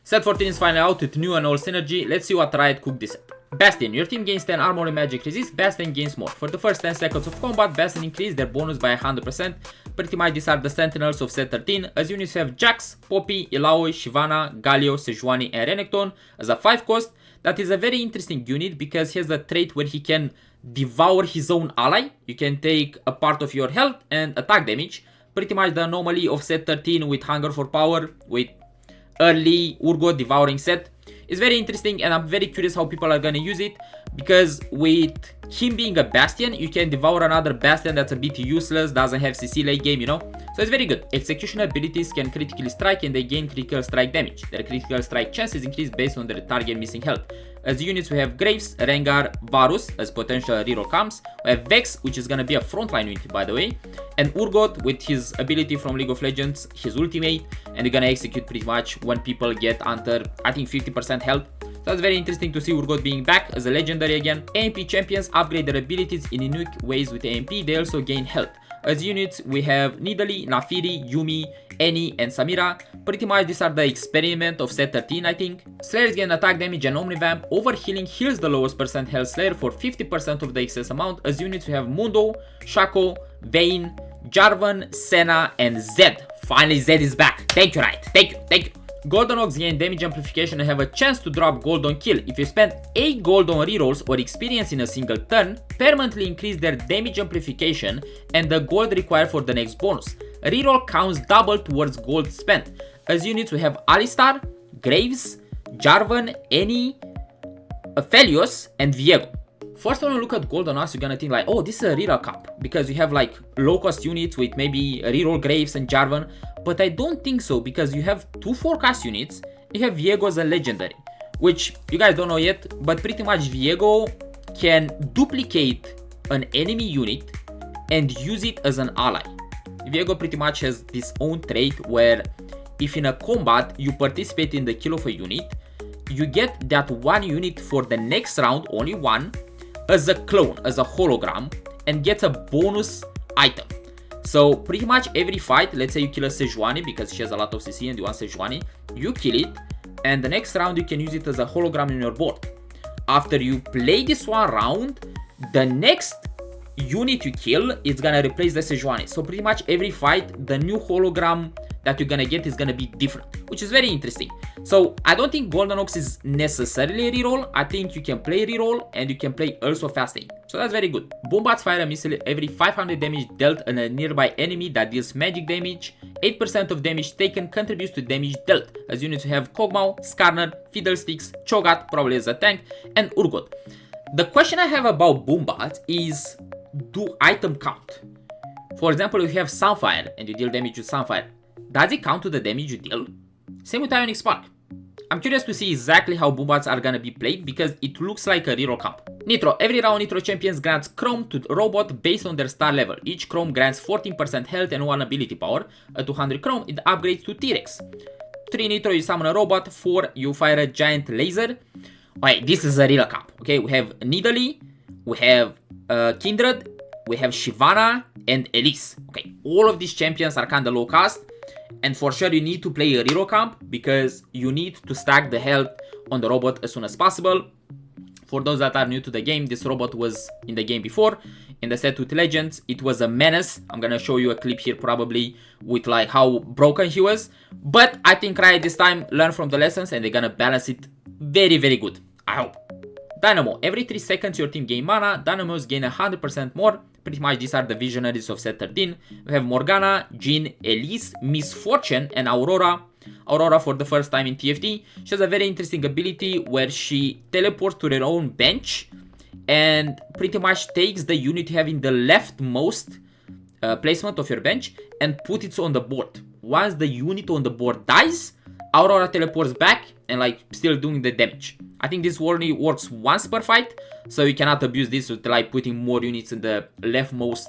Set 14 is finally out with new and old synergy. Let's see what Riot cooked this up. Bastion, your team gains 10 armor and magic resist, Bastion gains more. For the first 10 seconds of combat, Bastion increased their bonus by 100%. Pretty much these are the sentinels of set 13. As units have Jax, Poppy, Illaoi, Shyvana, Galio, Sejuani and Renekton as a 5 cost. That is a very interesting unit because he has a trait where he can devour his own ally. You can take a part of your health and attack damage. Pretty much the anomaly of set 13 with Hunger for Power, with early Urgot devouring set. It's very interesting and I'm very curious how people are gonna use it, because with him being a Bastion, you can devour another Bastion that's a bit useless, doesn't have CC late game, you know? So it's very good. Execution abilities can critically strike and they gain critical strike damage. Their critical strike chance is increased based on their target missing health. As units we have Graves, Rengar, Varus as potential reroll camps. We have Vex, which is gonna be a frontline unit by the way, and Urgot with his ability from League of Legends, his ultimate, and they're gonna execute pretty much when people get under, I think, 50% health. So that's very interesting to see Urgot being back as a legendary again. A.M.P champions upgrade their abilities in unique ways with A.M.P. They also gain health. As units, we have Nidalee, Naafiri, Yuumi, Annie, and Samira. Pretty much these are the experiment of set 13, I think. Slayers gain attack damage and Omnivamp. Overhealing heals the lowest percent health Slayer for 50% of the excess amount. As units, we have Mundo, Shaco, Vayne, Jarvan, Senna, and Zed. Finally, Zed is back. Thank you, Riot. Thank you. Golden Oaks gain damage amplification and have a chance to drop gold on kill. If you spend 8 gold on rerolls or experience in a single turn, permanently increase their damage amplification and the gold required for the next bonus. Reroll counts double towards gold spent. As units we have Alistar, Graves, Jarvan, Annie, Aphelios, and Viego. First when you look at gold on us, you're gonna think like, oh, this is a reroll camp, because you have like low cost units with maybe reroll Graves and Jarvan. But I don't think so, because you have 2 forecast units. You have Viego as a legendary, which you guys don't know yet, but pretty much Viego can duplicate an enemy unit and use it as an ally. Viego pretty much has this own trait where if in a combat you participate in the kill of a unit, you get that one unit for the next round, only one, as a clone, as a hologram, and gets a bonus item. So pretty much every fight, let's say you kill a Sejuani because she has a lot of CC and you want Sejuani, you kill it, and the next round you can use it as a hologram in your board. After you play this one round, the next unit you kill is gonna replace the Sejuani. So pretty much every fight, the new hologram that you're gonna get is gonna be different, which is very interesting. So I don't think Golden Oaks is necessarily a reroll. I think you can play reroll and you can play also fast aim. So that's very good. BoomBots fire a missile every 500 damage dealt on a nearby enemy that deals magic damage. 8% of damage taken contributes to damage dealt. As units you have Kog'Maw, Skarner, Fiddlesticks, Cho'Gath, probably as a tank, and Urgot. The question I have about BoomBots is, do item count? For example, if you have Sunfire and you deal damage with Sunfire, does it count to the damage you deal? Same with Ionic Spark. I'm curious to see exactly how BoomBots are gonna be played, because it looks like a reroll camp. Nitro. Every round Nitro champions grants Chrome to robot based on their star level. Each Chrome grants 14% health and 1 ability power. At 200 Chrome, it upgrades to T-Rex. 3 Nitro, you summon a robot. 4, you fire a giant laser. Alright, this is a reroll camp. Okay, we have Nidalee, we have Kindred, we have Shyvana, and Elise. Okay, all of these champions are kinda low cost. And for sure you need to play a reroll camp, because you need to stack the health on the robot as soon as possible. For those that are new to the game, this robot was in the game before. In the set with Legends, it was a menace. I'm gonna show you a clip here probably with like how broken he was. But I think Riot this time learned from the lessons and they're gonna balance it very, very good. I hope. Dynamo. Every 3 seconds your team gain mana. Dynamos gain 100% more. Pretty much these are the visionaries of set 13. We have Morgana, Jean, Elise, Miss Fortune, and Aurora. Aurora for the first time in TFT. She has a very interesting ability where she teleports to her own bench and pretty much takes the unit you have in the leftmost placement of your bench and put it on the board. Once the unit on the board dies, Aurora teleports back and like still doing the damage. I think this only works once per fight, so you cannot abuse this with like putting more units in the leftmost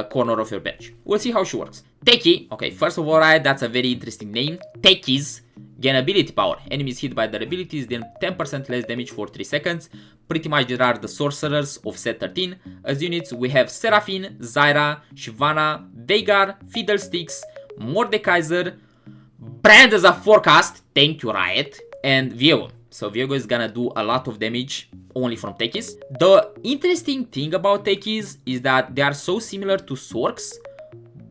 corner of your bench. We'll see how she works. Techie. Okay, first of all, right, that's a very interesting name. Techies gain ability power. Enemies hit by their abilities deal 10% less damage for 3 seconds. Pretty much there are the sorcerers of set 13. As units, we have Seraphine, Zyra, Shyvana, Veigar, Fiddlesticks, Mordekaiser, Brand as a forecast. Thank you, Riot. and Viego. So Viego is gonna do a lot of damage only from Techies. The interesting thing about Techies is that they are so similar to Sorks,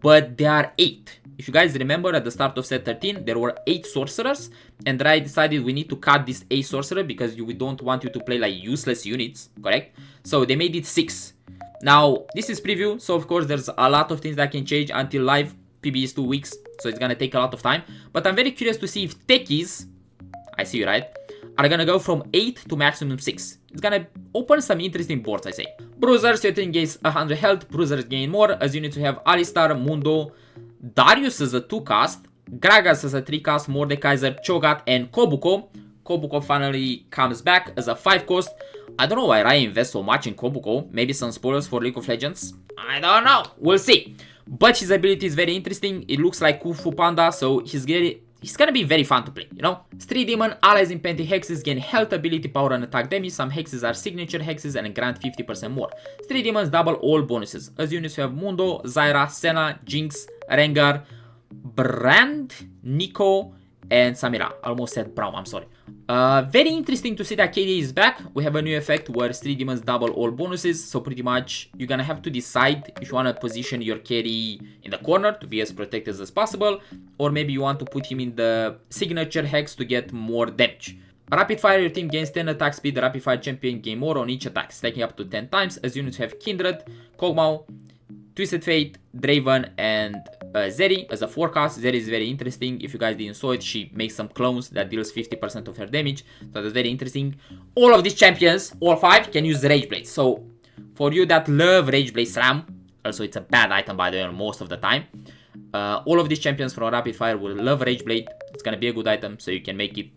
but they are 8. If you guys remember, at the start of set 13, there were 8 sorcerers, and I decided we need to cut this 8 sorcerer because we don't want you to play like useless units, correct? So they made it 6. Now, this is preview, so of course there's a lot of things that can change until live. PB is 2 weeks, so it's gonna take a lot of time. But I'm very curious to see if Techies, I see you right, are gonna go from 8 to maximum 6. It's gonna open some interesting boards, I say. Bruiser, your team gains 100 health, Bruiser gain more. As units we have Alistar, Mundo, Darius as a 2 cast, Gragas as a 3 cast, Mordekaiser, Cho'Gath, and Kobuko. Kobuko finally comes back as a 5 cost. I don't know why I invest so much in Kobuko. Maybe some spoilers for League of Legends. I don't know. We'll see. But his ability is very interesting. It looks like Kung Fu Panda, so he's gonna be very fun to play, you know? Street Demon, allies in Penti Hexes gain health, ability, power, and attack damage. Some hexes are signature hexes and grant 50% more. Street Demons double all bonuses. As units, you have Mundo, Zyra, Senna, Jinx, Rengar, Brand, Nico, and Samira. Almost said Braum, I'm sorry. Very interesting to see that KD is back. We have a new effect where Street Demons double all bonuses. So pretty much you're gonna have to decide if you wanna position your carry in the corner to be as protected as possible, or maybe you want to put him in the signature hex to get more damage. Rapidfire, your team gains 10 attack speed. Rapidfire champion gain more on each attack, stacking up to 10 times. As units have Kindred, Kog'Maw, Twisted Fate, Draven, and Zeri as a forecast. Zeri is very interesting. If you guys didn't saw it, she makes some clones that deals 50% of her damage. So that's very interesting. All of these champions, all 5, can use Rage Blade. So for you that love Rage Blade Slam, also it's a bad item by the way most of the time. All of these champions from Rapidfire will love Rage Blade. It's gonna be a good item, so you can make it.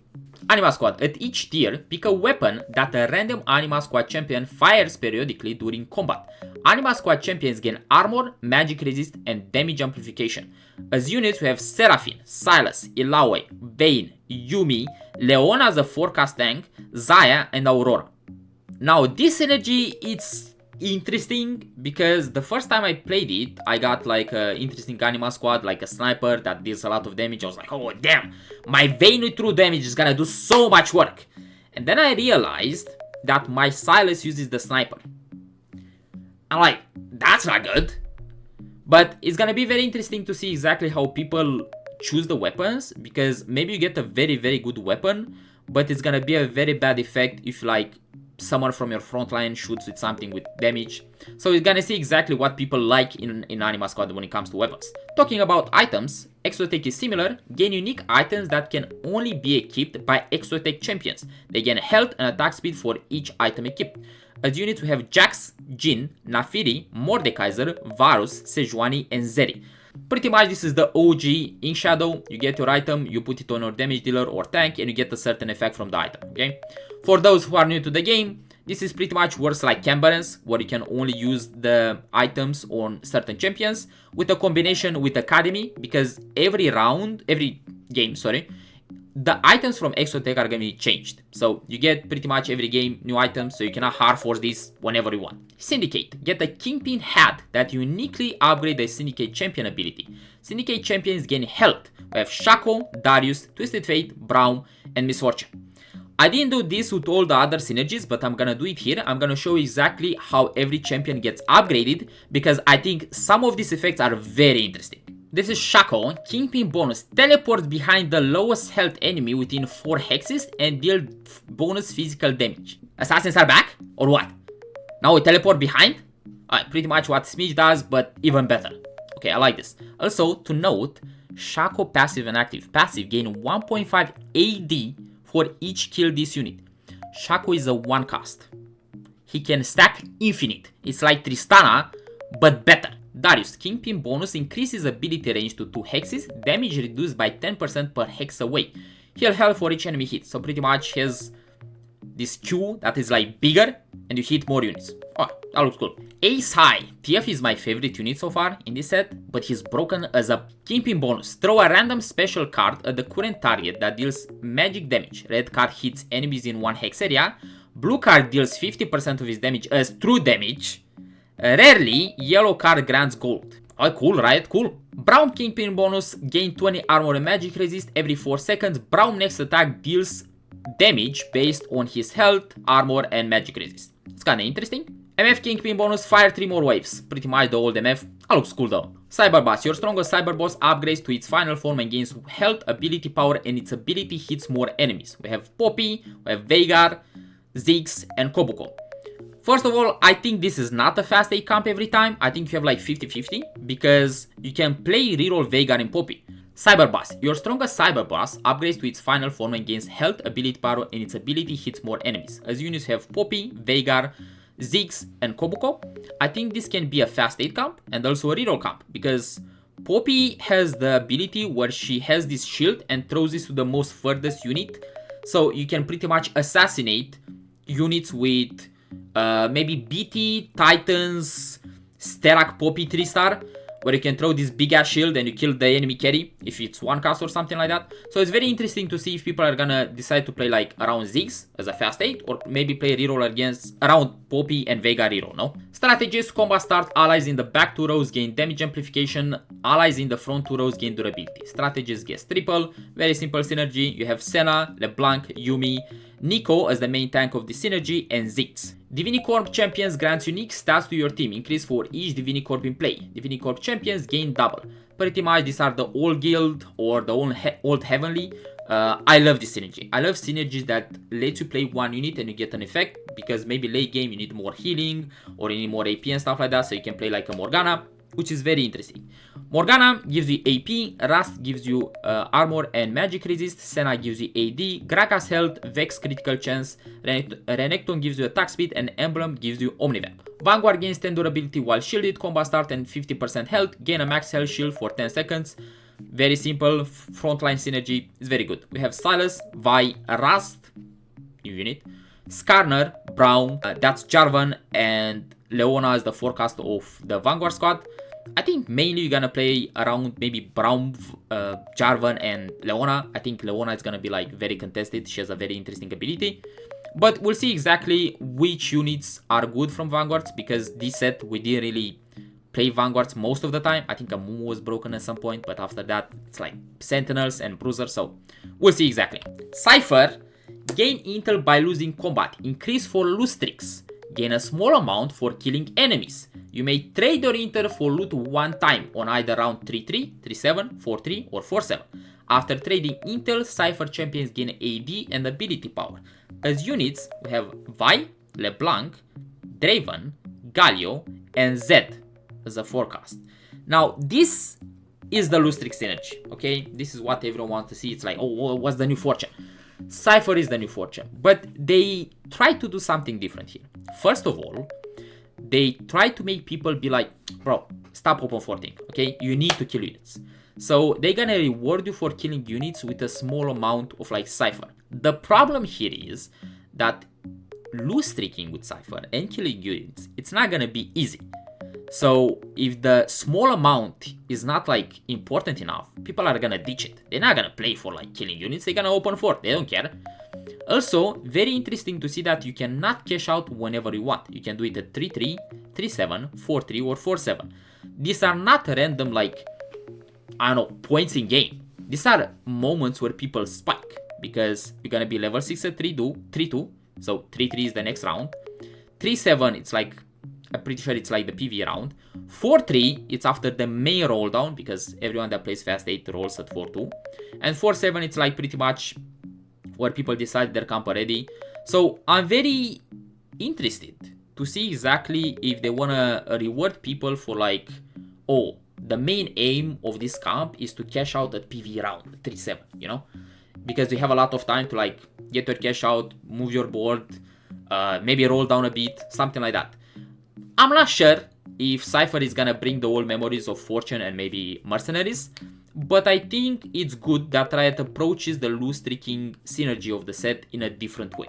Anima Squad. At each tier, pick a weapon that a random Anima Squad champion fires periodically during combat. Anima Squad champions gain armor, magic resist, and damage amplification. As units, we have Seraphine, Silas, Illaoi, Vayne, Yumi, Leona as a forecast tank, Zaya, and Aurora. Now, this synergy, it's interesting because the first time I played it, I got like an interesting Anima Squad, like a sniper that deals a lot of damage. I was like, oh damn, my Vayne with true damage is gonna do so much work. And then I realized that my Silas uses the sniper. I'm like, that's not good. But it's gonna be very interesting to see exactly how people choose the weapons, because maybe you get a very, very good weapon, but it's gonna be a very bad effect if like someone from your front line shoots with something with damage. So you're gonna see exactly what people like in Anima Squad when it comes to weapons. Talking about items, Exotech is similar. Gain unique items that can only be equipped by Exotech champions. They gain health and attack speed for each item equipped. As units, we have Jax, Jhin, Nafiri, Mordekaiser, Varus, Sejuani, and Zeri. Pretty much this is the OG Ink Shadow. You get your item, you put it on your damage dealer or tank, and you get a certain effect from the item, okay? For those who are new to the game, this is pretty much works like Camp Balance, where you can only use the items on certain champions, with a combination with Academy, because every game, the items from Exotech are going to be changed. So you get pretty much every game new items, so you cannot hard force this whenever you want. Syndicate. Get a Kingpin hat that uniquely upgrade the Syndicate champion ability. Syndicate champions gain health. We have Shaco, Darius, Twisted Fate, Braum, and Misfortune. I didn't do this with all the other synergies, but I'm gonna do it here. I'm gonna show exactly how every champion gets upgraded, because I think some of these effects are very interesting. This is Shaco. Kingpin bonus teleports behind the lowest health enemy within 4 hexes and deal bonus physical damage. Assassins are back? Or what? Now we teleport behind? Pretty much what Smidge does, but even better. Okay, I like this. Also, to note, Shaco passive and active. Passive gain 1.5 AD for each kill this unit. Shaco is a 1 cast. He can stack infinite. It's like Tristana, but better. Darius, Kingpin bonus increases ability range to 2 hexes, damage reduced by 10% per hex away. Heal health for each enemy hit, so pretty much has this Q that is like bigger and you hit more units. Oh, that looks cool. Ace High, TF is my favorite unit so far in this set, but he's broken as a Kingpin bonus. Throw a random special card at the current target that deals magic damage. Red card hits enemies in 1 hex area. Blue card deals 50% of his damage as true damage. Rarely, yellow card grants gold. Oh, cool, right? Cool. Braum Kingpin bonus, gain 20 armor and magic resist every 4 seconds. Braum next attack deals damage based on his health, armor, and magic resist. It's kinda interesting. MF Kingpin bonus, fire 3 more waves. Pretty much the old MF. Looks cool though. Cyberboss. Your strongest Cyberboss upgrades to its final form and gains health, ability, power, and its ability hits more enemies. We have Poppy, we have Vanguard, Ziggs, and Kobuko. First of all, I think this is not a fast 8 comp every time. I think you have like 50-50 because you can play reroll Vanguard and Poppy. Cyberboss. Your strongest Cyberboss upgrades to its final form and gains health, ability, power, and its ability hits more enemies. As units have Poppy, Vanguard, Ziggs, and Kobuko. I think this can be a fast 8 comp and also a reroll comp because Poppy has the ability where she has this shield and throws this to the most furthest unit. So you can pretty much assassinate units with maybe BT, Titans, Sterak, Poppy 3-star, where you can throw this big ass shield and you kill the enemy carry if it's one cast or something like that. So it's very interesting to see if people are gonna decide to play like around Ziggs as a fast 8 or maybe play reroll against around Poppy and Vega reroll, no? Strategist, combat start, allies in the back 2 rows gain damage amplification, allies in the front 2 rows gain durability. Strategist gets triple, very simple synergy. You have Senna, LeBlanc, Yumi, Nico as the main tank of the synergy, and Ziggs. Divinicorp champions grants unique stats to your team, increase for each Divinicorp in play. Divinicorp champions gain double. Pretty much these are the old guild or the old heavenly. I love this synergy. I love synergies that let you play one unit and you get an effect because maybe late game you need more healing or you need more AP and stuff like that, so you can play like a Morgana, which is very interesting. Morgana gives you AP, Rust gives you armor and magic resist, Senna gives you AD, Gragas health, Vex critical chance, Renekton gives you attack speed, and Emblem gives you Omnivamp. Vanguard gains 10 durability while shielded, combat start and 50% health, gain a max health shield for 10 seconds. Very simple, frontline synergy, it's very good. We have Silas, Vi, Rust, new unit, Skarner, Braum, that's Jarvan, and Leona is the forecast of the Vanguard squad. I think mainly you're gonna play around maybe Braum, Jarvan, and Leona. I think Leona is gonna be like very contested. She has a very interesting ability. But we'll see exactly which units are good from Vanguards because this set we didn't really play Vanguards most of the time. I think a Mumu was broken at some point, but after that it's like Sentinels and Bruiser, so we'll see exactly. Cypher, gain intel by losing combat, increase for loot streaks. Gain a small amount for killing enemies. You may trade your intel for loot one time on either round 3-3, 3-7, 4-3 or 4-7. After trading intel, Cypher champions gain AD and ability power. As units, we have Vi, LeBlanc, Draven, Galio, and Zed as a forecast. Now, this is the loot streak synergy, okay? This is what everyone wants to see. It's like, oh, what's the new fortune? Cypher is the new fortune, but they try to do something different here. First of all, they try to make people be like, bro, stop open forting, okay? You need to kill units. So they're gonna reward you for killing units with a small amount of like Cypher. The problem here is that loot streaking with Cypher and killing units, it's not gonna be easy. So if the small amount is not like important enough, people are gonna ditch it. They're not gonna play for like killing units, they're gonna open fort, they don't care. Also, very interesting to see that you cannot cash out whenever you want. You can do it at 3-3, 3-7, 4-3 or 4-7. These are not random like, I don't know, points in game. These are moments where people spike because you're gonna be level 6 at 3-2, so 3-3 is the next round. 3-7, it's like, I'm pretty sure it's like the PV round. 4-3, it's after the main roll down because everyone that plays fast 8 rolls at 4-2. And 4-7, it's like pretty much where people decide their camp already. So I'm very interested to see exactly if they wanna reward people for like, oh, the main aim of this camp is to cash out at PV round 3-7, you know? Because you have a lot of time to like get your cash out, move your board, maybe roll down a bit, something like that. I'm not sure if Cypher is gonna bring the old memories of Fortune and maybe Mercenaries, but I think it's good that Riot approaches the loot streaking synergy of the set in a different way.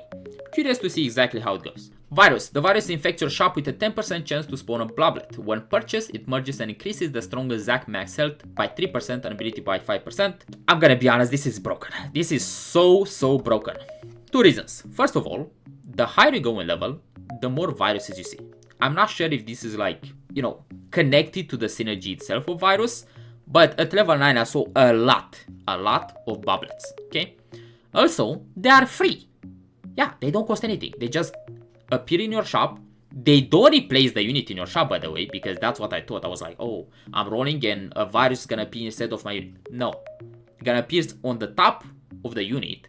Curious to see exactly how it goes. Virus. The virus infects your shop with a 10% chance to spawn a Bloblet. When purchased, it merges and increases the strongest Zac max health by 3% and ability by 5%. I'm gonna be honest, this is broken. This is so broken. Two reasons. First of all, the higher you go in level, the more viruses you see. I'm not sure if this is like, you know, connected to the synergy itself of virus, but at level 9 I saw a lot of Boblets, okay? Also, they are free. Yeah, they don't cost anything. They just appear in your shop. They don't replace the unit in your shop, by the way, because that's what I thought. I was like, oh, I'm rolling and a virus is gonna appear instead of my unit. No. It's gonna appear on the top of the unit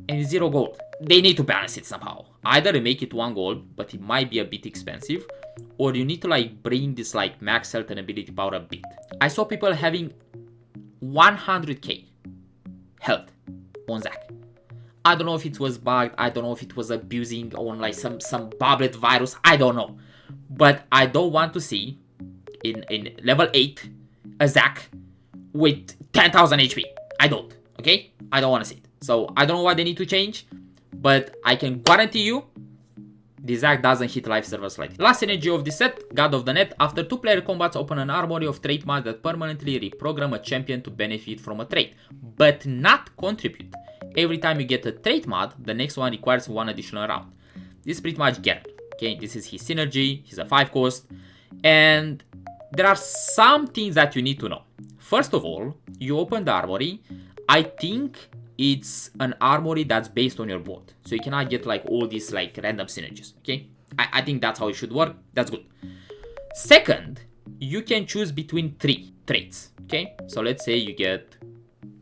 and it's 0 gold. They need to balance it somehow. Either make it 1 gold, but it might be a bit expensive, or you need to like bring this like max health and ability power a bit. I saw people having 100k health on Zac. I don't know if it was bugged, I don't know if it was abusing on like some bubblet virus, I don't know. But I don't want to see in level 8 a Zac with 10,000 HP. I don't, okay? I don't want to see it. So I don't know what they need to change, but I can guarantee you the Zac doesn't hit live servers like this. Last synergy of this set, God of the Net. After 2-player combats, open an armory of trait mods that permanently reprogram a champion to benefit from a trait, but not contribute. Every time you get a trait mod, the next one requires 1 additional round. This is pretty much Garen. Okay, this is his synergy, he's a 5 cost, and there are some things that you need to know. First of all, you open the armory. I think it's an armory that's based on your board, so you cannot get like all these like random synergies. Okay, I think that's how it should work. That's good. Second, you can choose between 3 traits. Okay, so let's say you get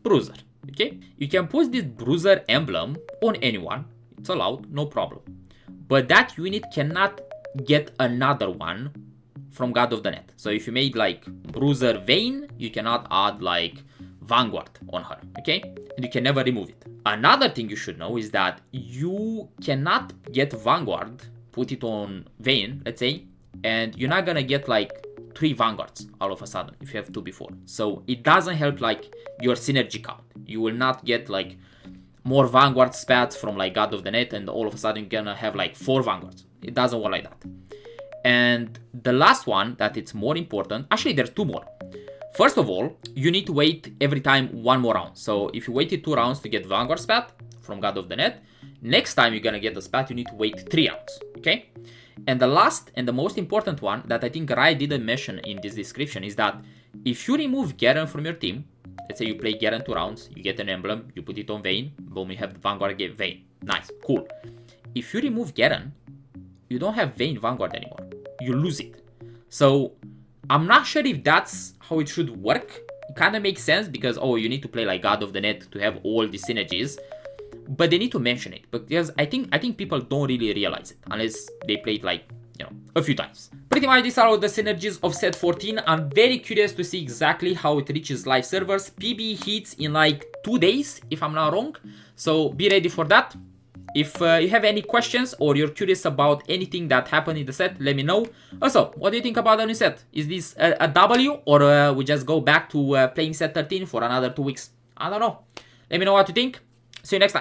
Bruiser. Okay, you can put this Bruiser emblem on anyone, it's allowed, no problem, but that unit cannot get another one from God of the Net. So if you made like Bruiser Vayne, you cannot add like Vanguard on her, okay? And you can never remove it. Another thing you should know is that you cannot get Vanguard, put it on Vayne, let's say, and you're not gonna get like 3 Vanguards all of a sudden if you have 2 before. So it doesn't help like your synergy count. You will not get like more Vanguard spats from like God of the Net and all of a sudden you're gonna have like 4 Vanguards. It doesn't work like that. And the last one that it's more important, actually there's 2 more. First of all, you need to wait every time 1 more round. So if you waited 2 rounds to get Vanguard spat from God of the Net, next time you're gonna get the spat, you need to wait 3 rounds, okay? And the last and the most important one that I think Rai didn't mention in this description is that if you remove Garen from your team, let's say you play Garen 2 rounds, you get an emblem, you put it on Vayne, boom, you have the Vanguard get Vayne. Nice, cool. If you remove Garen, you don't have Vayne Vanguard anymore. You lose it. So I'm not sure if that's how it should work. It kind of makes sense because, oh, you need to play like God of the Net to have all the synergies. But they need to mention it because I think people don't really realize it unless they play it like, you know, a few times. Pretty much these are all the synergies of set 14. I'm very curious to see exactly how it reaches live servers. PB hits in like 2 days, if I'm not wrong. So be ready for that. If you have any questions or you're curious about anything that happened in the set, let me know. Also, what do you think about the new set? Is this a W or we just go back to playing set 13 for another 2 weeks? I don't know. Let me know what you think. See you next time.